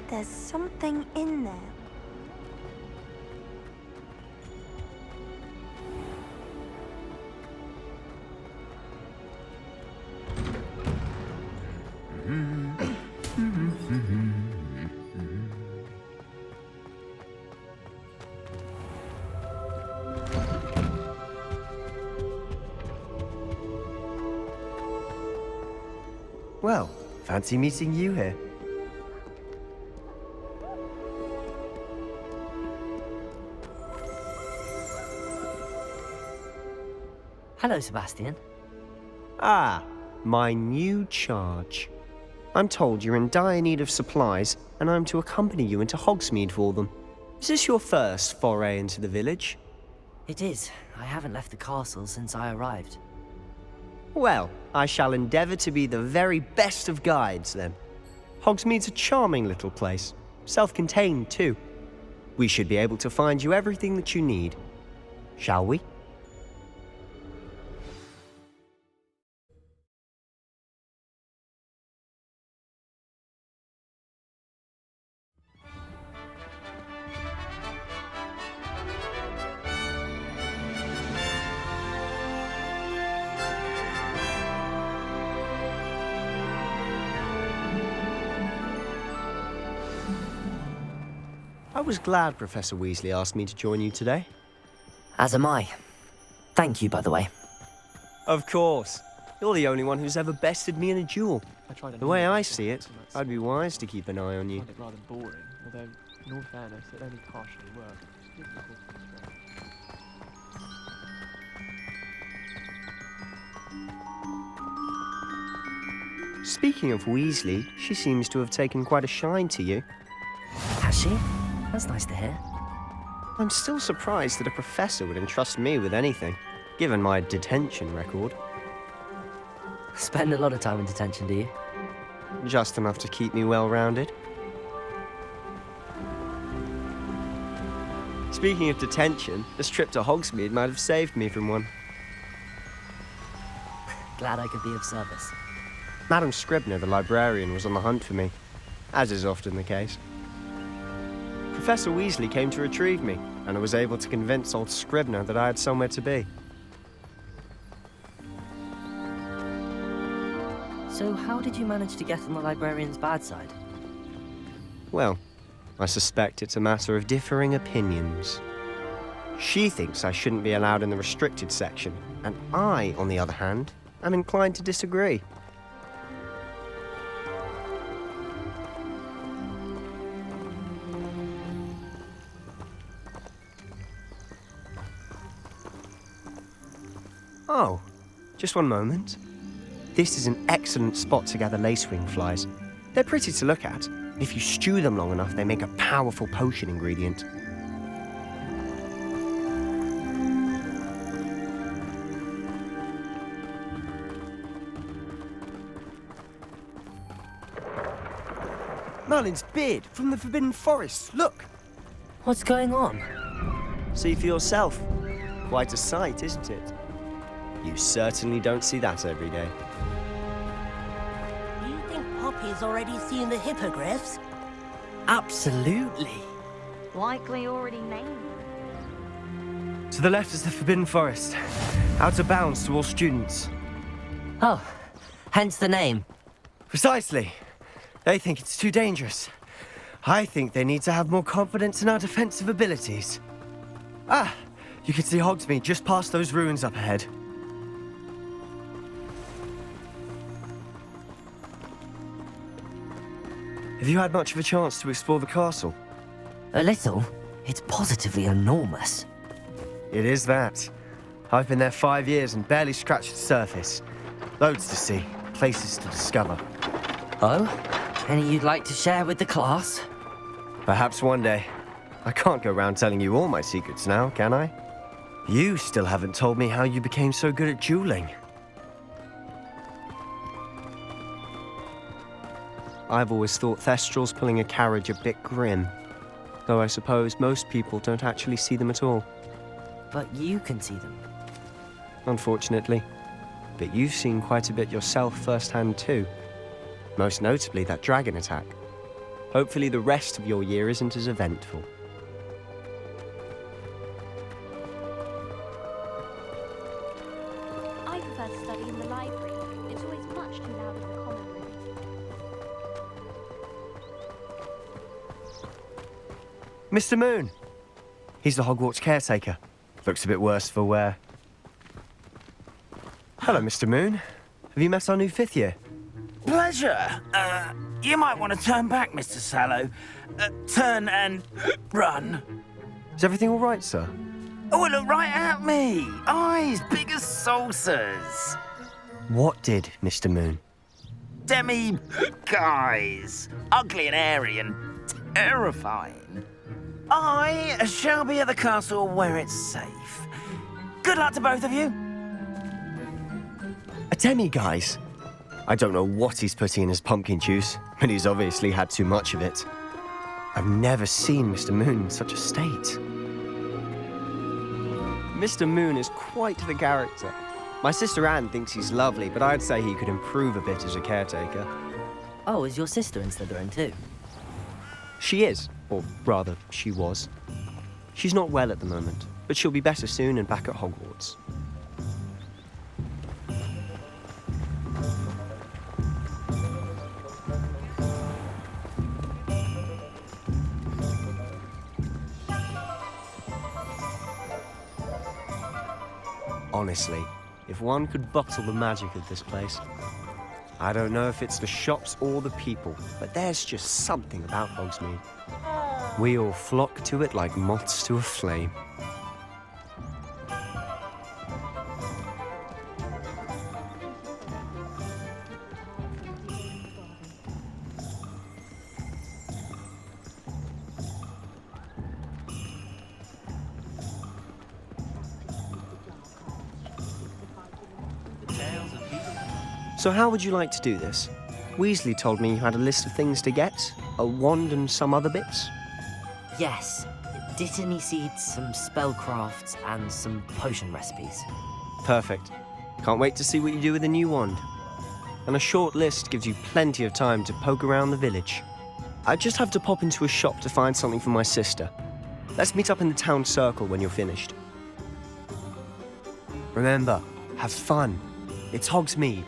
There's something in there. Well, fancy meeting you here. Hello, Sebastian. Ah, my new charge. I'm told you're in dire need of supplies, and I'm to accompany you into Hogsmeade for them. Is this your first foray into the village? It is. I haven't left the castle since I arrived. Well, I shall endeavour to be the very best of guides, then. Hogsmeade's a charming little place, self-contained too. We should be able to find you everything that you need. Shall we? I was glad Professor Weasley asked me to join you today. As am I. Thank you, by the way. Of course. You're the only one who's ever bested me in a duel. The way I see it, I'd be wise to keep an eye on you. I find it rather boring, although, in all fairness, it only partially worked. Just gives me cause for stress. Speaking of Weasley, she seems to have taken quite a shine to you. Has she? That's nice to hear. I'm still surprised that a professor would entrust me with anything, given my detention record. Spend a lot of time in detention, do you? Just enough to keep me well-rounded. Speaking of detention, this trip to Hogsmeade might have saved me from one. Glad I could be of service. Madam Scribner, the librarian, was on the hunt for me, as is often the case. Professor Weasley came to retrieve me, and I was able to convince old Scribner that I had somewhere to be. So how did you manage to get on the librarian's bad side? Well, I suspect it's a matter of differing opinions. She thinks I shouldn't be allowed in the restricted section, and I, on the other hand, am inclined to disagree. Oh, just one moment. This is an excellent spot to gather lacewing flies. They're pretty to look at. If you stew them long enough, they make a powerful potion ingredient. Merlin's beard from the Forbidden Forest. Look! What's going on? See for yourself. Quite a sight, isn't it? You certainly don't see that every day. You think Poppy's already seen the hippogriffs? Absolutely. Likely already named. To the left is the Forbidden Forest. Out of bounds to all students. Oh, hence the name. Precisely. They think it's too dangerous. I think they need to have more confidence in our defensive abilities. Ah, you can see Hogsmeade just past those ruins up ahead. Have you had much of a chance to explore the castle? A little. It's positively enormous. It is that. I've been there 5 years and barely scratched the surface. Loads to see, places to discover. Oh? Any you'd like to share with the class? Perhaps one day. I can't go round telling you all my secrets now, can I? You still haven't told me how you became so good at dueling. I've always thought Thestrals pulling a carriage a bit grim, though I suppose most people don't actually see them at all. But you can see them. Unfortunately. But you've seen quite a bit yourself firsthand too. Most notably that dragon attack. Hopefully the rest of your year isn't as eventful. I prefer to study in the library. It's always much too loud in the common room. Mr. Moon! He's the Hogwarts caretaker. Looks a bit worse for wear. Hello, Mr. Moon. Have you met our new 5th year? Pleasure. You might want to turn back, Mr. Sallow. Turn and run. Is everything all right, sir? Oh, look right at me. Eyes big as saucers. What did, Mr. Moon? Guys. Ugly and airy and terrifying. I shall be at the castle where it's safe. Good luck to both of you. A demi-guise? I don't know what he's putting in his pumpkin juice, but he's obviously had too much of it. I've never seen Mr. Moon in such a state. Mr. Moon is quite the character. My sister Anne thinks he's lovely, but I'd say he could improve a bit as a caretaker. Oh, is your sister in Slytherin too? She is, or rather, she was. She's not well at the moment, but she'll be better soon and back at Hogwarts. Honestly, if one could bottle the magic of this place. I don't know if it's the shops or the people, but there's just something about Hogsmeade. We all flock to it like moths to a flame. So how would you like to do this? Weasley told me you had a list of things to get, a wand and some other bits. Yes. Dittany seeds, some spellcrafts, and some potion recipes. Perfect. Can't wait to see what you do with the new wand. And a short list gives you plenty of time to poke around the village. I just have to pop into a shop to find something for my sister. Let's meet up in the town circle when you're finished. Remember, have fun. It's Hogsmeade.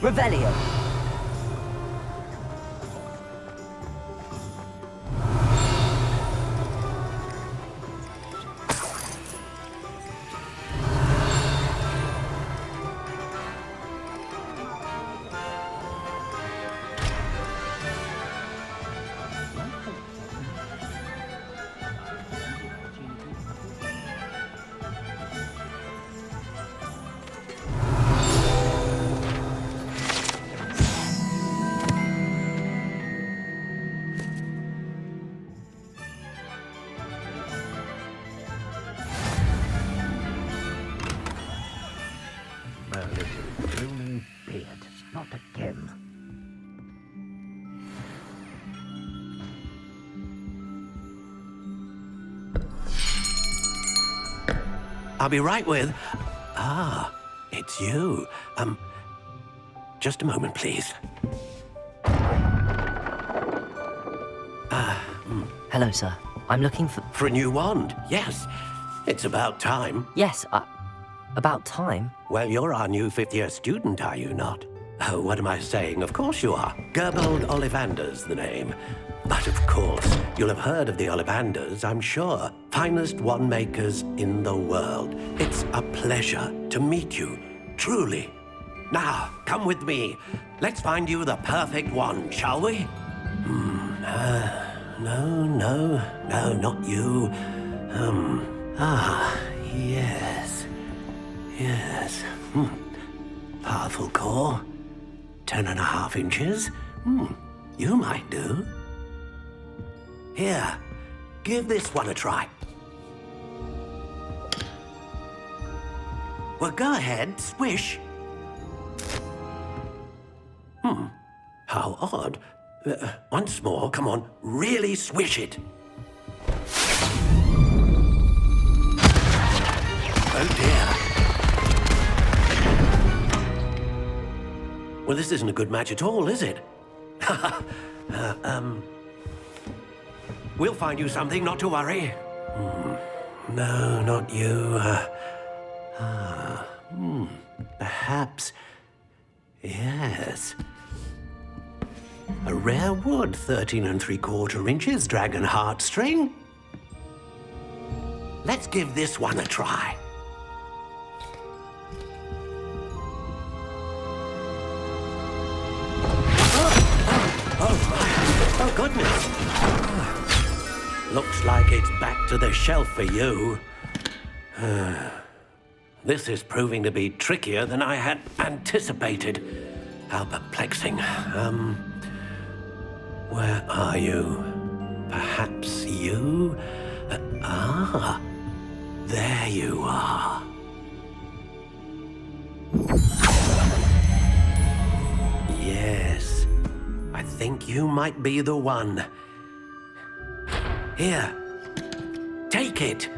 Revelio. Not again. I'll be right with... it's you. Just a moment, please. Hello, sir. I'm looking for... For a new wand, yes. It's about time. Yes, about time. Well, you're our new 5th-year student, are you not? Oh, what am I saying? Of course you are. Gerbold Ollivander's the name. But of course, you'll have heard of the Ollivanders, I'm sure. Finest wand makers in the world. It's a pleasure to meet you, truly. Now, come with me. Let's find you the perfect wand, shall we? No, not you. Yes. Powerful core. 10.5 inches. You might do. Here, give this one a try. Well, go ahead, swish. How odd. Once more, come on, really swish it. Oh dear. Well, this isn't a good match at all, is it? We'll find you something, not to worry. No, not you. Perhaps. Yes. A rare wood, 13 3/4 inches, dragon heartstring. Let's give this one a try. Oh, goodness. Looks like it's back to the shelf for you. This is proving to be trickier than I had anticipated. How perplexing. Where are you? Perhaps you? There you are. Yes, I think you might be the one. Here, take it.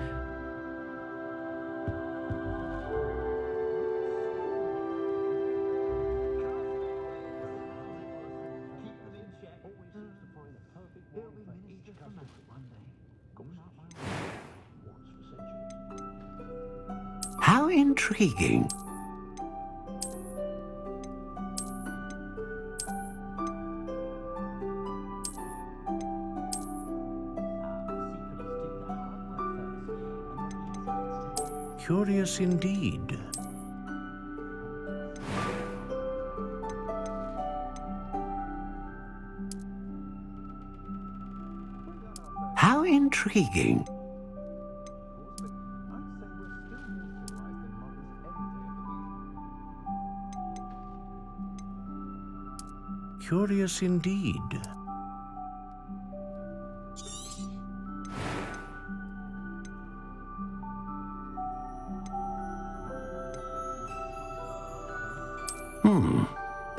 How intriguing. Curious indeed. How intriguing. Curious indeed.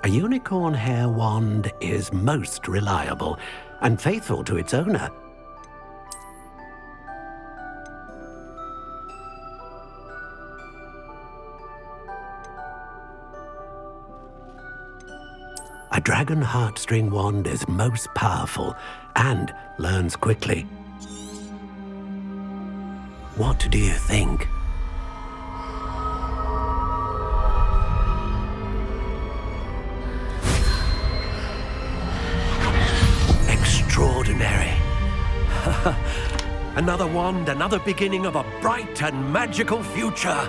A unicorn hair wand is most reliable and faithful to its owner. A dragon heartstring wand is most powerful and learns quickly. What do you think? Extraordinary. Another wand, another beginning of a bright and magical future.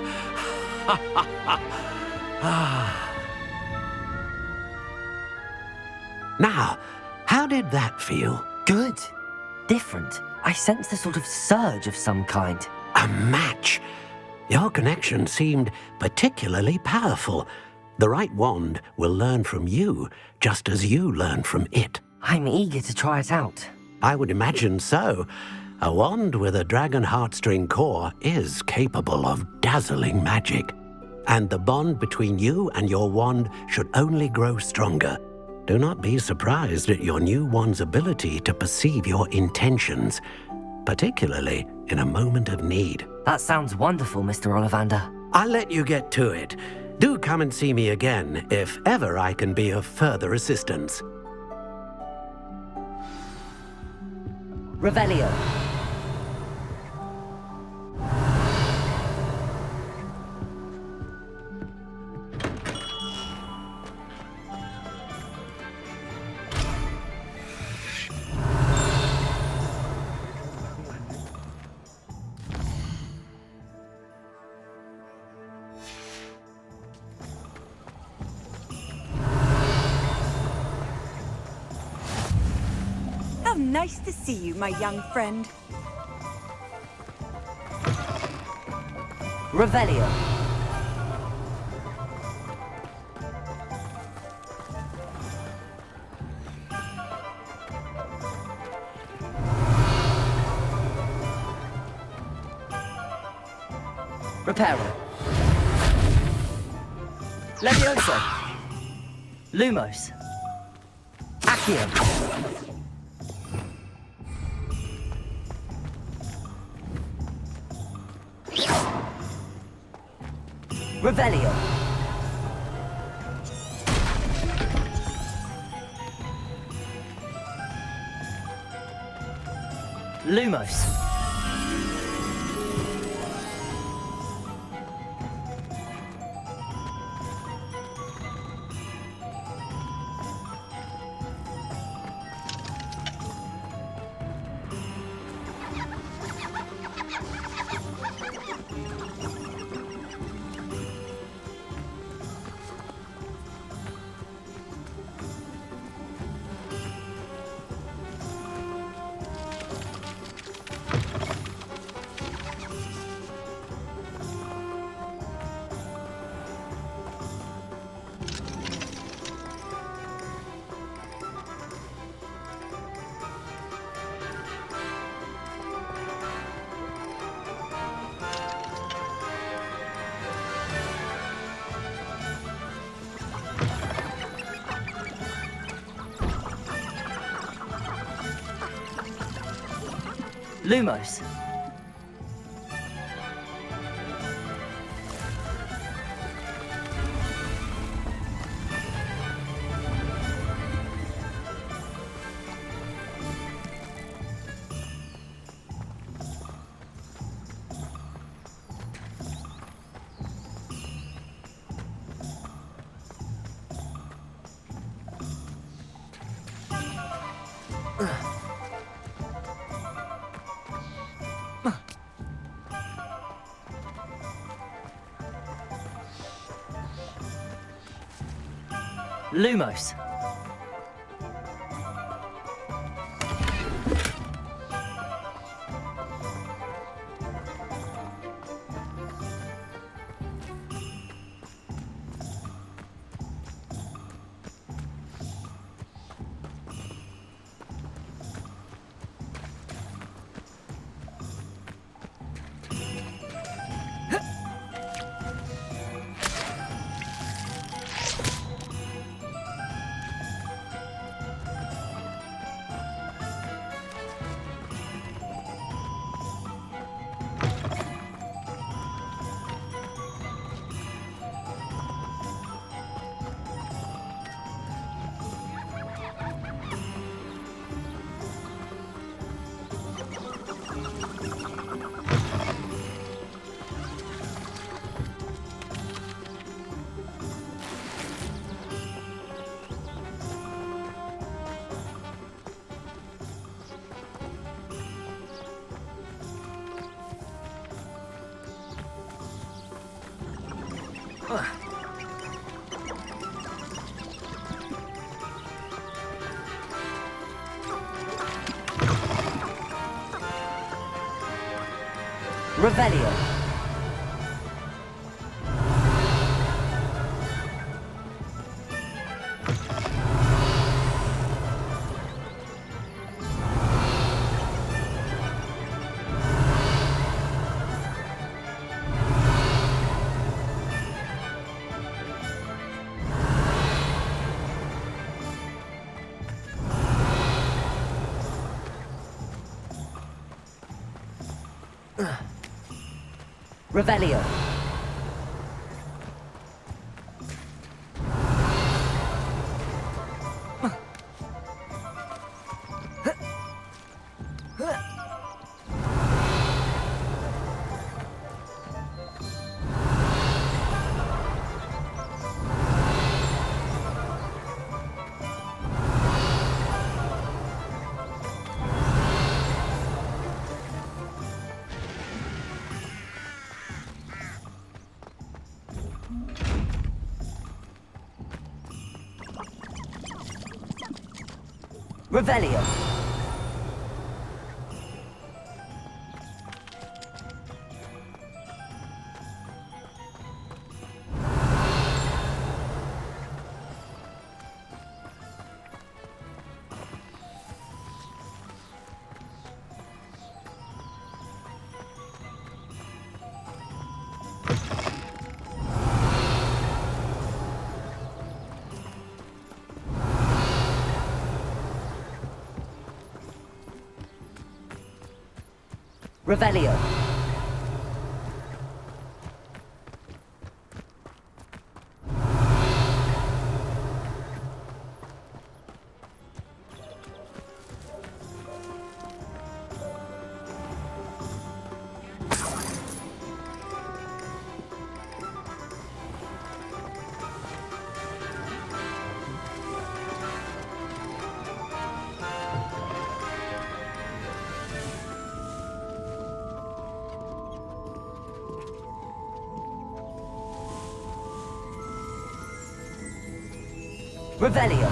Now, how did that feel? Good. Different. I sensed a sort of surge of some kind. A match. Your connection seemed particularly powerful. The right wand will learn from you, just as you learn from it. I'm eager to try it out. I would imagine so. A wand with a dragon heartstring core is capable of dazzling magic. And the bond between you and your wand should only grow stronger. Do not be surprised at your new wand's ability to perceive your intentions, particularly in a moment of need. That sounds wonderful, Mr. Ollivander. I'll let you get to it. Do come and see me again if ever I can be of further assistance. Revelio. How nice to see you, my young friend. Revelio. Reparo. Levioso. Lumos. Accio. Revelio. Lumos. Lumos. Lumos. Revelio. Revelio. Revelio. Revelio. Revelio.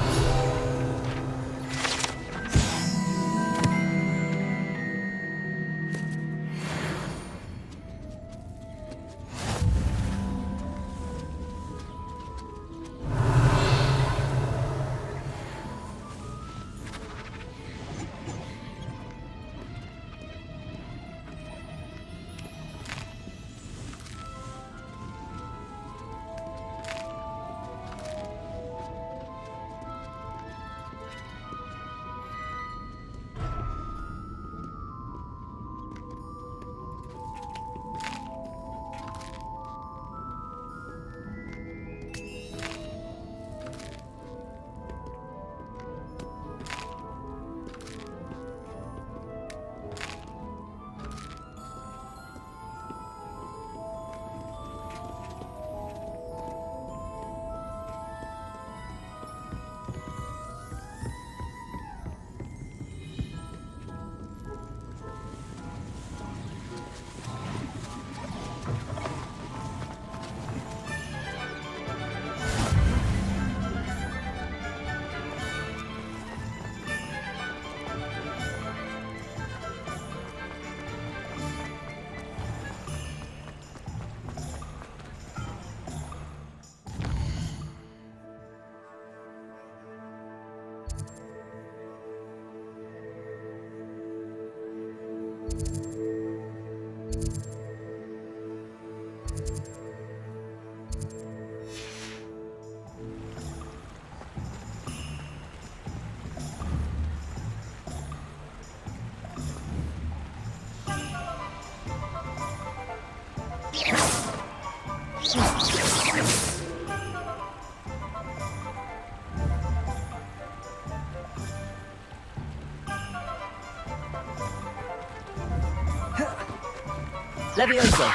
Levioso.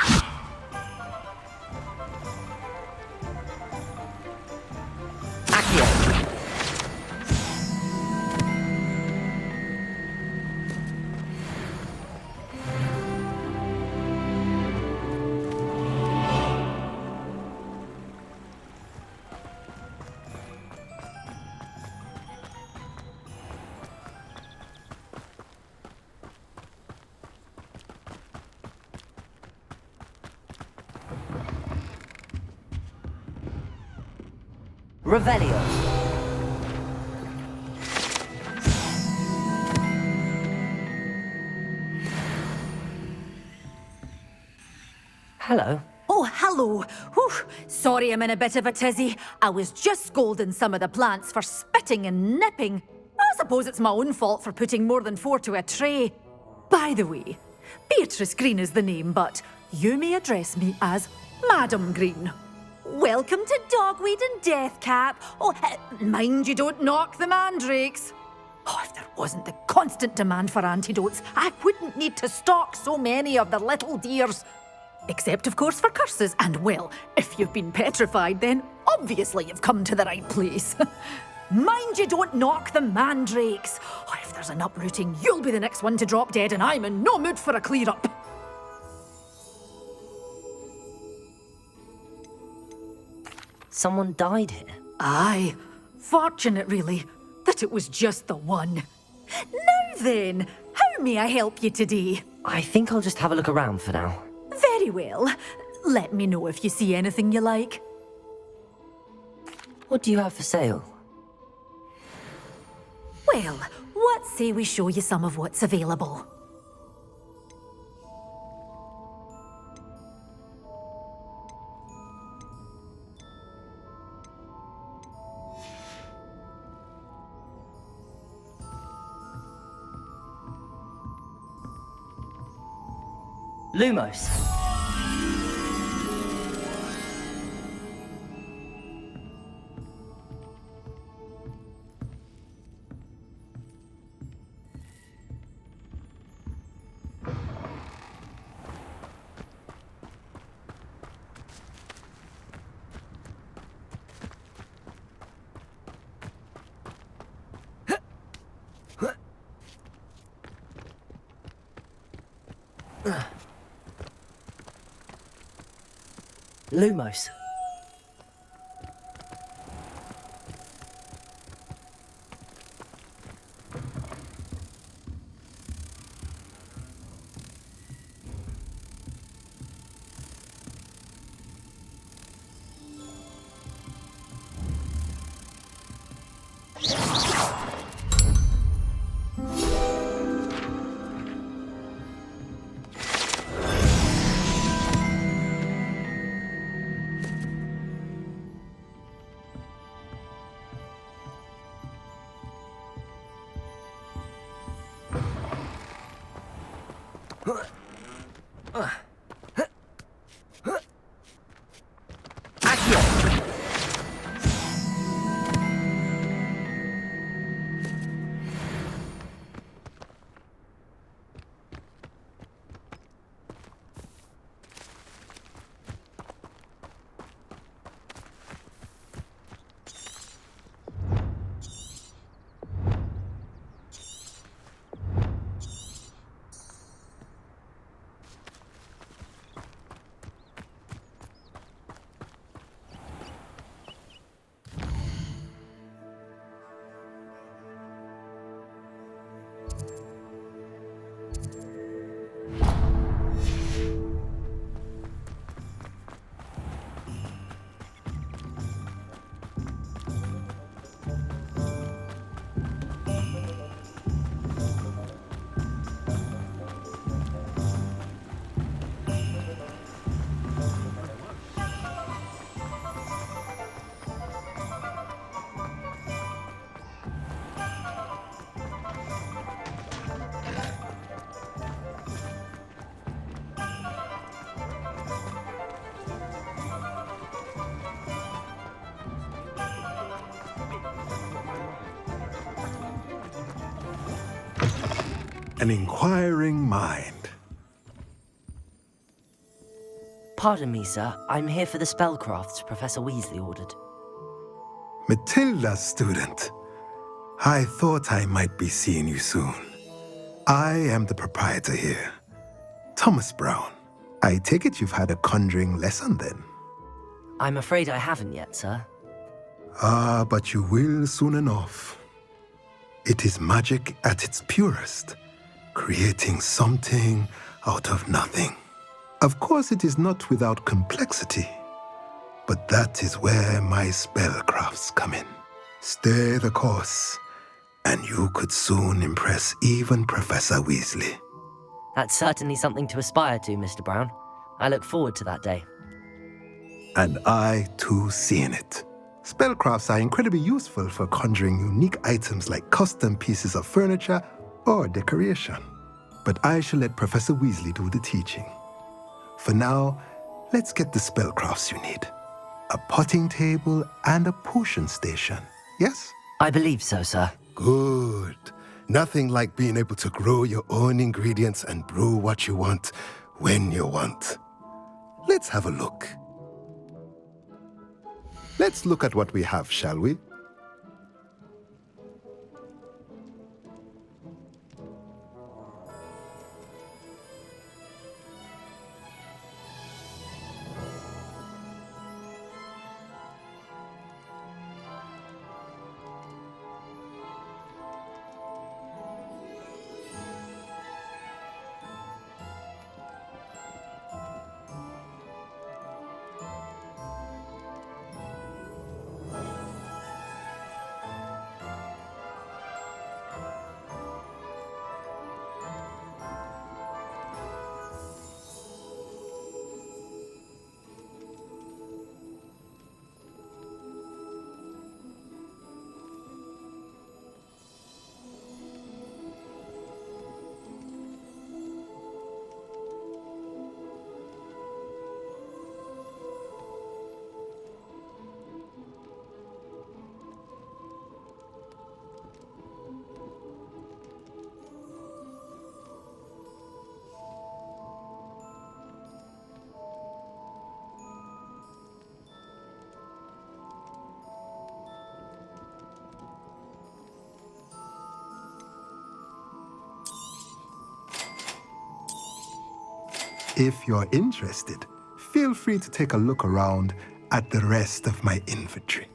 Accio. Revelio. Hello. Oh, hello. Whew. Sorry I'm in a bit of a tizzy. I was just scolding some of the plants for spitting and nipping. I suppose it's my own fault for putting more than 4 to a tray. By the way, Beatrice Green is the name, but you may address me as Madam Green. Welcome to Dogweed and Deathcap. Oh, mind you don't knock the mandrakes. Oh, if there wasn't the constant demand for antidotes, I wouldn't need to stock so many of the little dears. Except, of course, for curses. And, well, if you've been petrified, then obviously you've come to the right place. Mind you don't knock the mandrakes. Oh, if there's an uprooting, you'll be the next one to drop dead, and I'm in no mood for a clear-up. Someone died here. Aye. Fortunate, really, that it was just the one. Now then, how may I help you today? I think I'll just have a look around for now. Very well. Let me know if you see anything you like. What do you have for sale? Well, what say we show you some of what's available? Lumos. Lumos. An inquiring mind. Pardon me, sir. I'm here for the spellcrafts Professor Weasley ordered. Matilda's student. I thought I might be seeing you soon. I am the proprietor here, Thomas Brown. I take it you've had a conjuring lesson then? I'm afraid I haven't yet, sir. Ah, but you will soon enough. It is magic at its purest, creating something out of nothing. Of course, it is not without complexity, but that is where my spellcrafts come in. Stay the course, and you could soon impress even Professor Weasley. That's certainly something to aspire to, Mr. Brown. I look forward to that day. And I, too, seeing it. Spellcrafts are incredibly useful for conjuring unique items like custom pieces of furniture or decoration. But I shall let Professor Weasley do the teaching. For now, let's get the spellcrafts you need. A potting table and a potion station, yes? I believe so, sir. Good. Nothing like being able to grow your own ingredients and brew what you want when you want. Let's have a look. Let's look at what we have, shall we? If you're interested, feel free to take a look around at the rest of my inventory.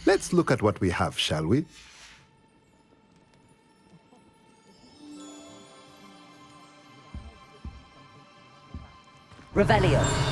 Let's look at what we have, shall we? Revelio.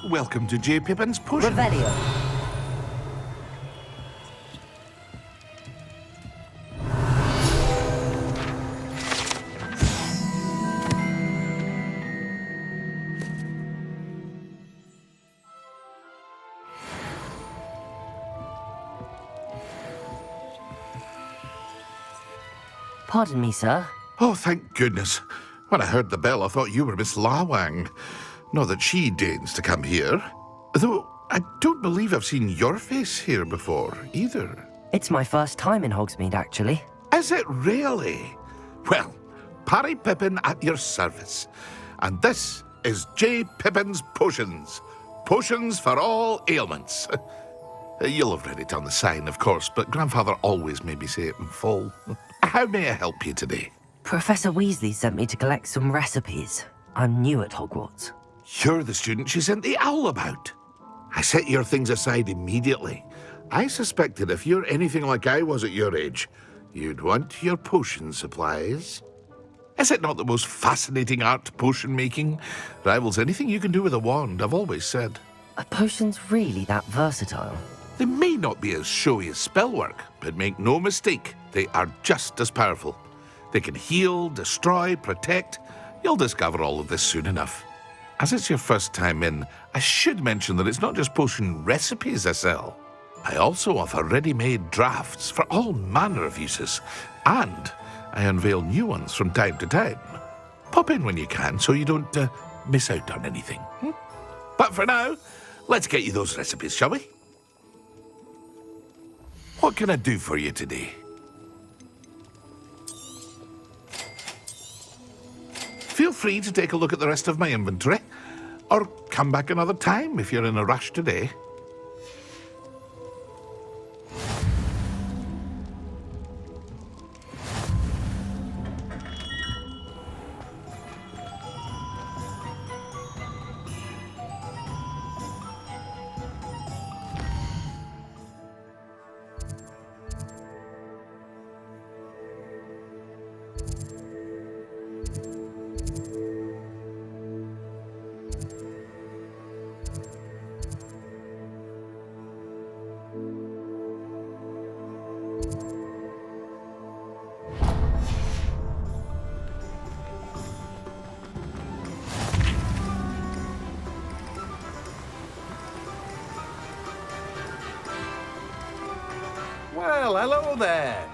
welcome to J. Pippin's Potion. Revelio. Pardon me, sir. Oh, thank goodness. When I heard the bell, I thought you were Miss Lawang. Not that she deigns to come here. Though I don't believe I've seen your face here before, either. It's my first time in Hogsmeade, actually. Is it really? Well, Parry Pippin at your service. And this is J. Pippin's Potions. Potions for all ailments. You'll have read it on the sign, of course, but Grandfather always made me say it in full. How may I help you today? Professor Weasley sent me to collect some recipes. I'm new at Hogwarts. You're the student she sent the owl about. I set your things aside immediately. I suspected if you're anything like I was at your age, you'd want your potion supplies. Is it not the most fascinating art, potion making? Rivals anything you can do with a wand, I've always said. Are potions really that versatile? They may not be as showy as spellwork, but make no mistake, they are just as powerful. They can heal, destroy, protect. You'll discover all of this soon enough. As it's your first time in, I should mention that it's not just potion recipes I sell. I also offer ready-made drafts for all manner of uses, and I unveil new ones from time to time. Pop in when you can so you don't miss out on anything. But for now, let's get you those recipes, shall we? What can I do for you today? Feel free to take a look at the rest of my inventory, or come back another time if you're in a rush today. Well, hello there.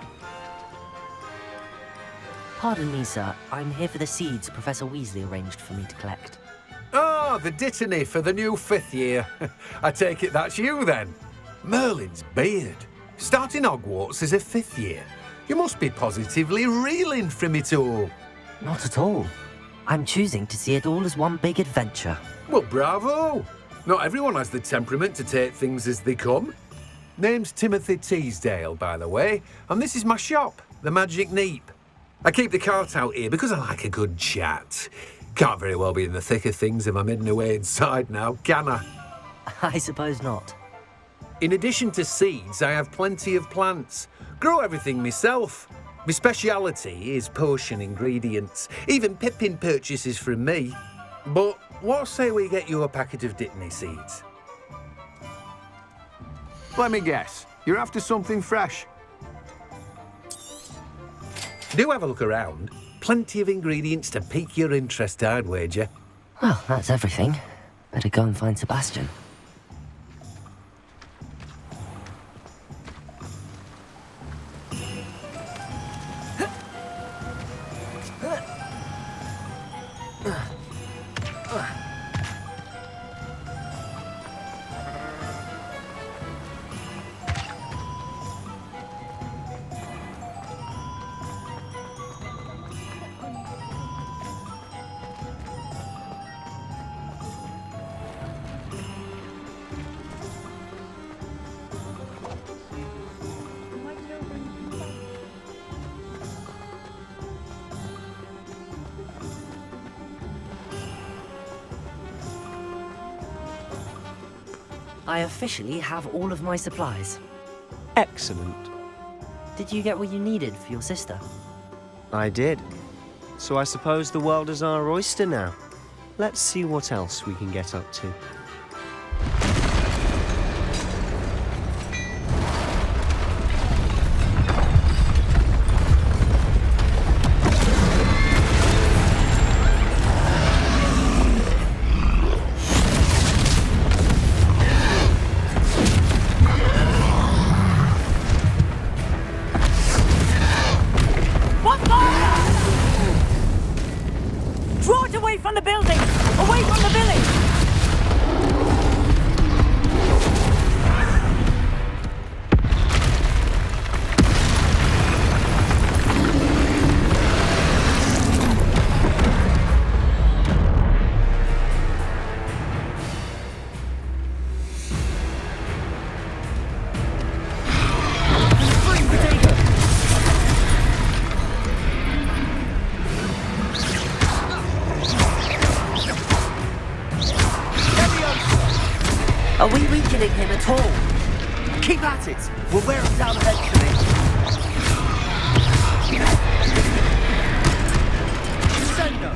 Pardon me, sir. I'm here for the seeds Professor Weasley arranged for me to collect. Oh, the dittany for the new 5th year. I take it that's you, then. Merlin's beard. Starting Hogwarts as a 5th year. You must be positively reeling from it all. Not at all. I'm choosing to see it all as one big adventure. Well, bravo. Not everyone has the temperament to take things as they come. Name's Timothy Teasdale, by the way, and this is my shop, the Magic Neep. I keep the cart out here because I like a good chat. Can't very well be in the thick of things if I'm hidden away inside now, can I? I suppose not. In addition to seeds, I have plenty of plants. Grow everything myself. My speciality is potion ingredients. Even Pippin purchases from me. But what say we get you a packet of dittany seeds? Let me guess. You're after something fresh. Do have a look around. Plenty of ingredients to pique your interest, I'd wager. Well, that's everything. Better go and find Sebastian. I officially have all of my supplies. Excellent. Did you get what you needed for your sister? I did. So I suppose the world is our oyster now. Let's see what else we can get up to. Keep at it! We'll wear them down eventually. Descendo!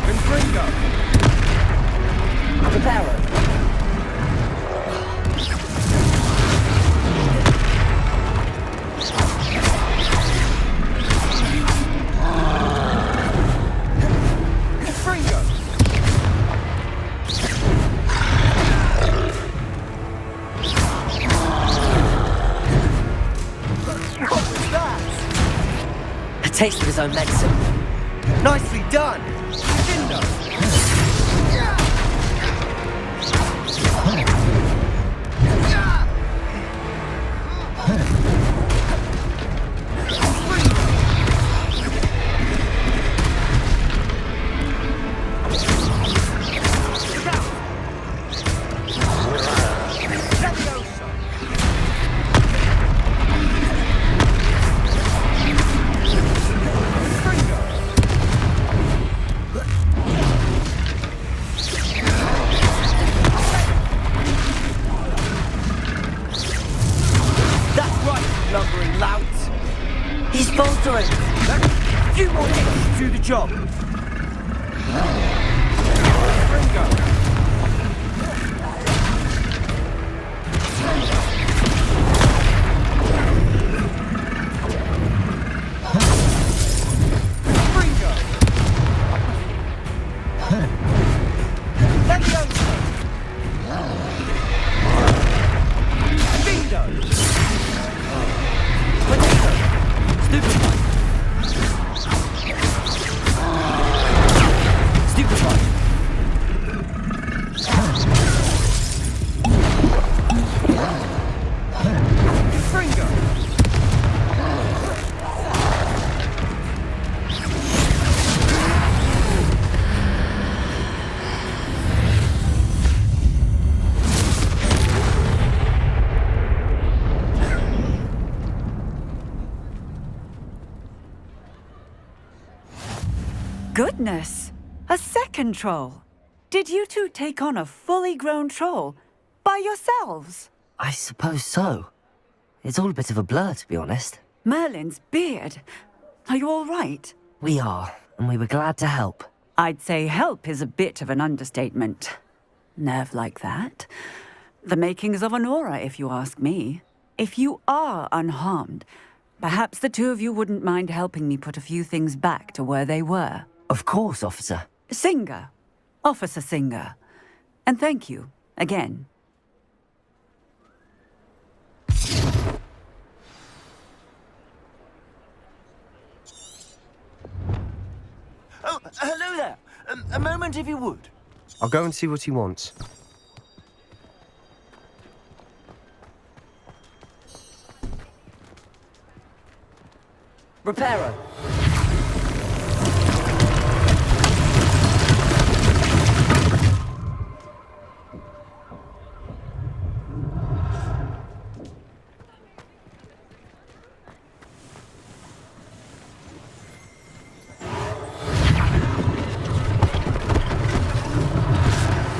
Confringo! Reparo. Taste of his own medicine. Nicely done! Lindo! Lumbering lout. He's faltering. A few more hits to do the job. Ringo. Goodness! A second troll! Did you two take on a fully grown troll? By yourselves? I suppose so. It's all a bit of a blur, to be honest. Merlin's beard. Are you all right? We are, and we were glad to help. I'd say help is a bit of an understatement. Nerve like that. The makings of an aura, if you ask me. If you are unharmed, perhaps the two of you wouldn't mind helping me put a few things back to where they were. Of course, officer. Singer. Officer Singer. And thank you, again. Oh, hello there. A moment, if you would. I'll go and see what he wants. Reparo.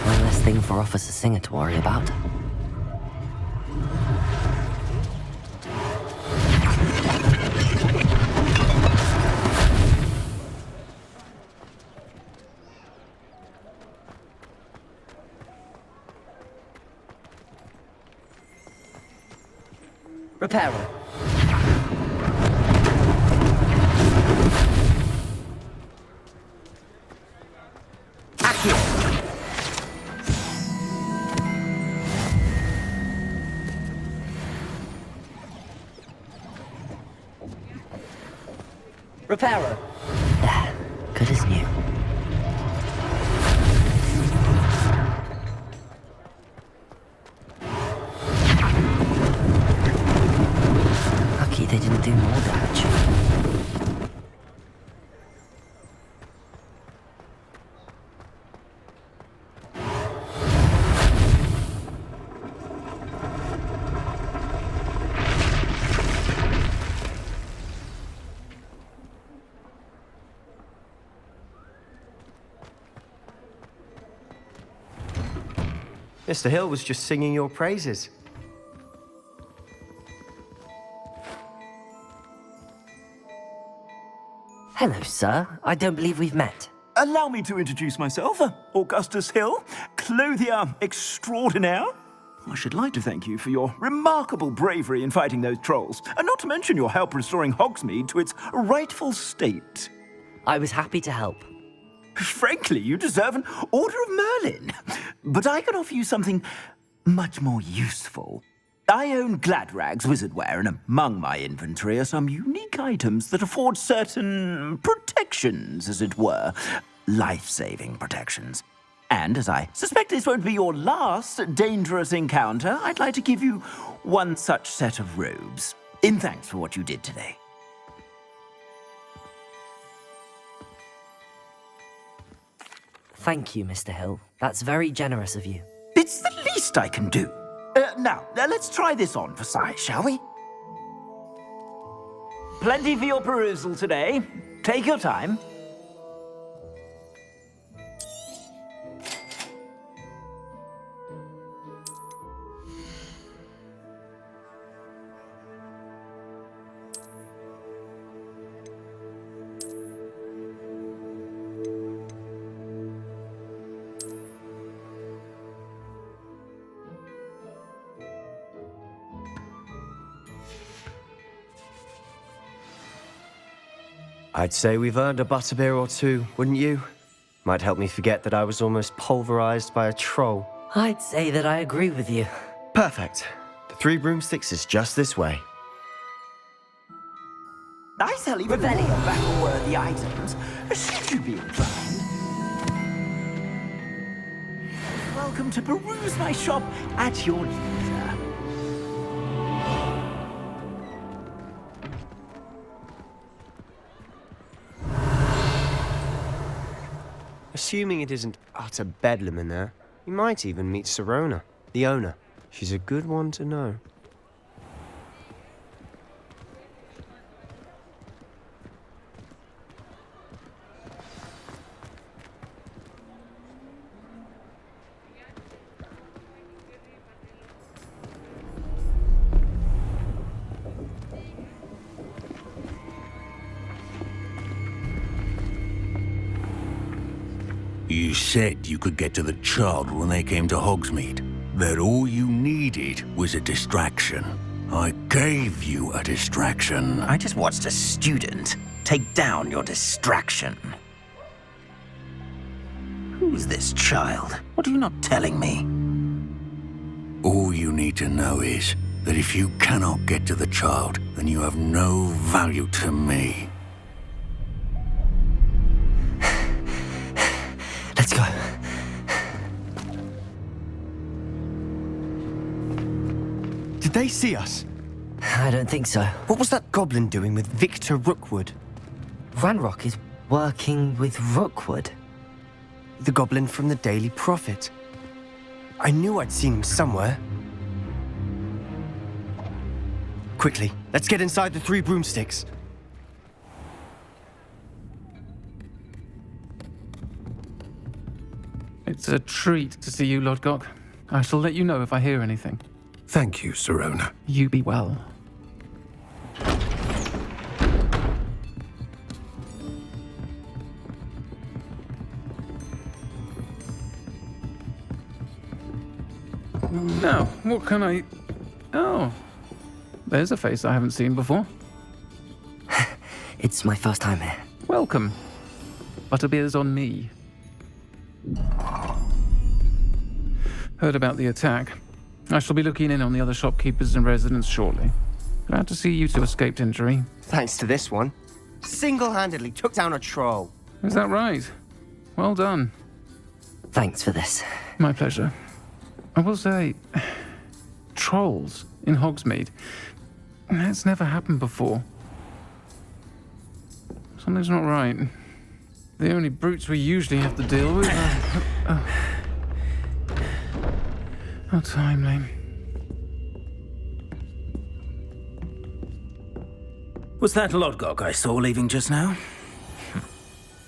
One less thing for Officer Singer to worry about. Reparo. Reparo. There. Good as new. Lucky they didn't do more damage. Mr. Hill was just singing your praises. Hello, sir. I don't believe we've met. Allow me to introduce myself, Augustus Hill, clothier extraordinaire. I should like to thank you for your remarkable bravery in fighting those trolls, and not to mention your help restoring Hogsmeade to its rightful state. I was happy to help. Frankly, you deserve an Order of Merlin. But I can offer you something much more useful. I own Gladrag's wizardware, and among my inventory are some unique items that afford certain protections, as it were. Life-saving protections. And as I suspect this won't be your last dangerous encounter, I'd like to give you one such set of robes, in thanks for what you did today. Thank you, Mr. Hill. That's very generous of you. It's the least I can do. Now, let's try this on for size, shall we? Plenty for your perusal today. Take your time. I'd say we've earned a butterbeer or two, wouldn't you? Might help me forget that I was almost pulverized by a troll. I'd say that I agree with you. Perfect. The 3 broomsticks is just this way. I sell even more battle-worthy items, should you be inclined. Welcome to peruse my shop at your leisure. Assuming it isn't utter bedlam in there, you might even meet Sirona, the owner. She's a good one to know. You said you could get to the child when they came to Hogsmeade. That all you needed was a distraction. I gave you a distraction. I just watched a student take down your distraction. Who's this child? What are you not telling me? All you need to know is that if you cannot get to the child, then you have no value to me. Let's go. Did they see us? I don't think so. What was that goblin doing with Victor Rookwood? Ranrock is working with Rookwood. The goblin from the Daily Prophet. I knew I'd seen him somewhere. Quickly, let's get inside the 3 broomsticks. It's a treat to see you, Lodgok. I shall let you know if I hear anything. Thank you, Sirona. You be well. Now, what can I... Oh, there's a face I haven't seen before. It's my first time here. Welcome. Butterbeer's on me. Heard about the attack. I shall be looking in on the other shopkeepers and residents shortly. Glad to see you two escaped injury. Thanks to this one. Single-handedly took down a troll. Is that right? Well done. Thanks for this. My pleasure. I will say, trolls in Hogsmeade. That's never happened before. Something's not right. The only brutes we usually have to deal with are... How timely. Was that Lodgok I saw leaving just now?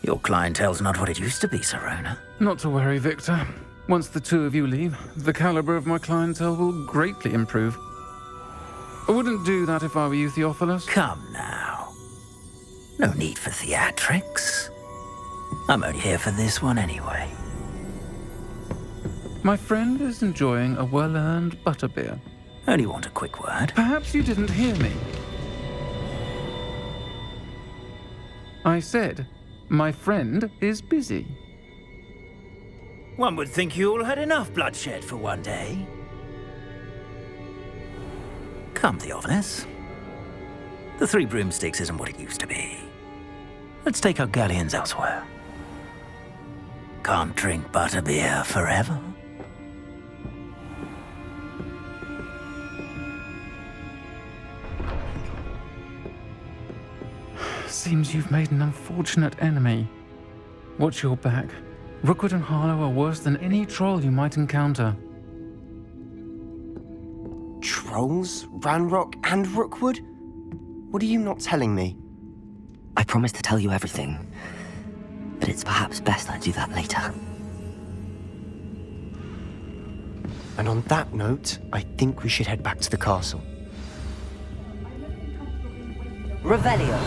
Your clientele's not what it used to be, Sirona. Not to worry, Victor. Once the two of you leave, the caliber of my clientele will greatly improve. I wouldn't do that if I were you, Theophilus. Come now. No need for theatrics. I'm only here for this one anyway. My friend is enjoying a well-earned butterbeer. Only want a quick word. Perhaps you didn't hear me. I said, my friend is busy. One would think you all had enough bloodshed for one day. Come, Theophilus. The Three Broomsticks isn't what it used to be. Let's take our galleons elsewhere. Can't drink butterbeer forever. Seems you've made an unfortunate enemy. Watch your back. Rookwood and Harlow are worse than any troll you might encounter. Trolls? Ranrock and Rookwood? What are you not telling me? I promised to tell you everything, but it's perhaps best I do that later. And on that note, I think we should head back to the castle. Revelio.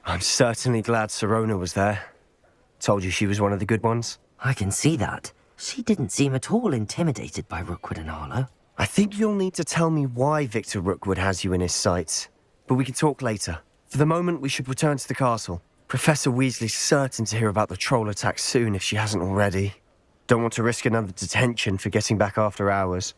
I'm certainly glad Sirona was there. Told you she was one of the good ones. I can see that. She didn't seem at all intimidated by Rookwood and Harlow. I think you'll need to tell me why Victor Rookwood has you in his sights. But we can talk later. For the moment, we should return to the castle. Professor Weasley's certain to hear about the troll attack soon if she hasn't already. Don't want to risk another detention for getting back after hours.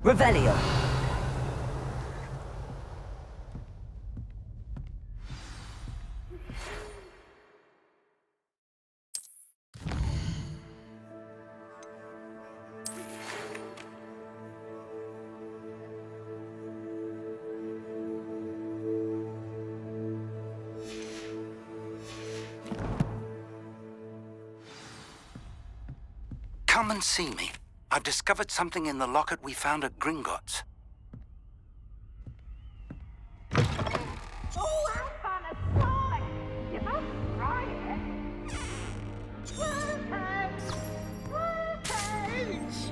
Revelio. Come and see me. I've discovered something in the locket we found at Gringotts. Oh, I found a sword! You must try it. Rampage! Rampage!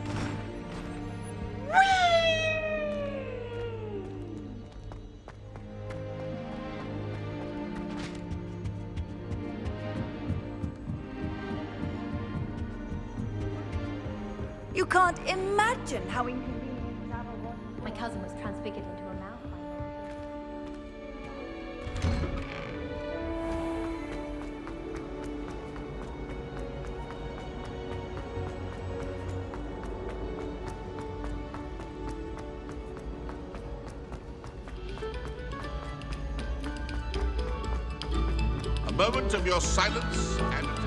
You can't imagine how inconvenient travel was. My cousin was transfigured into a malfire. A moment of your silence and